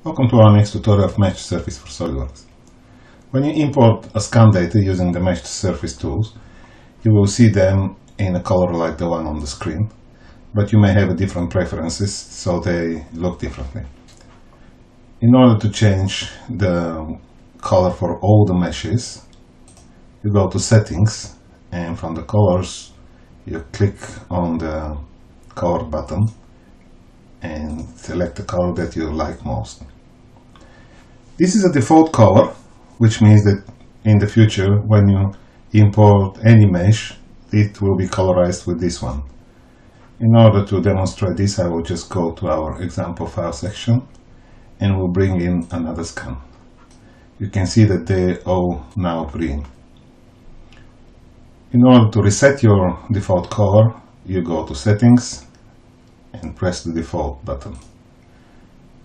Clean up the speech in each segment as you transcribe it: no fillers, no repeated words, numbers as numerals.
Welcome to our next tutorial of Mesh2Surface for SOLIDWORKS. When you import a scan data using the Mesh2Surface tools, you will see them in a color like the one on the screen, but you may have different preferences, so they look differently. In order to change the color for all the meshes, you go to Settings, and from the colors you click on the color button and select the color that you like most. This is a default color, which means that in the future when you import any mesh, it will be colorized with this one. In order to demonstrate this, I will just go to our example file section and we'll bring in another scan. You can see that they all now green. In order to reset your default color, you go to Settings and press the default button.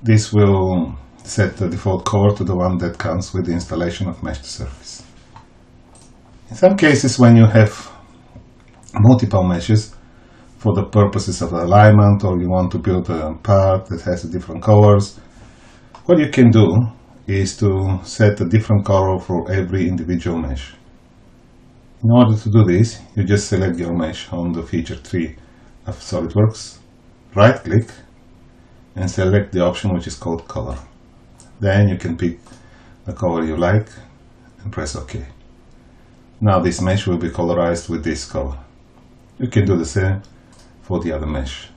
This will set the default color to the one that comes with the installation of Mesh2Surface. In some cases, when you have multiple meshes for the purposes of alignment, or you want to build a part that has different colors, what you can do is to set a different color for every individual mesh. In order to do this, you just select your mesh on the feature tree of SOLIDWORKS, right click and select the option which is called color. Then you can pick the color you like and press OK. Now this mesh will be colorized with this color. You can do the same for the other mesh.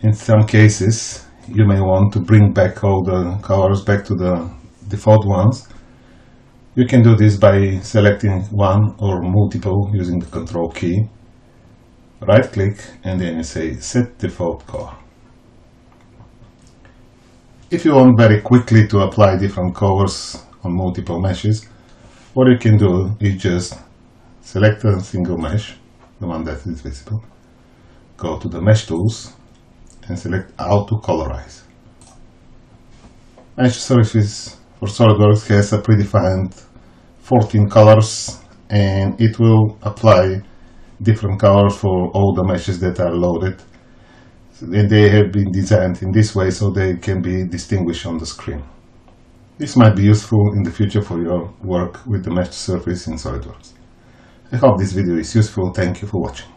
In some cases you may want to bring back all the colors back to the default ones. You can do this by selecting one or multiple using the Control key, right click, and then you say Set Default Color. If you want very quickly to apply different colors on multiple meshes, what you can do is just select a single mesh, the one that is visible, go to the Mesh Tools and select Auto Colorize. Mesh2Surface for SOLIDWORKS has a predefined 14 colors, and it will apply different colors for all the meshes that are loaded. And they have been designed in this way so they can be distinguished on the screen. This might be useful in the future for your work with the Mesh2Surface in SOLIDWORKS. I hope this video is useful. Thank you for watching.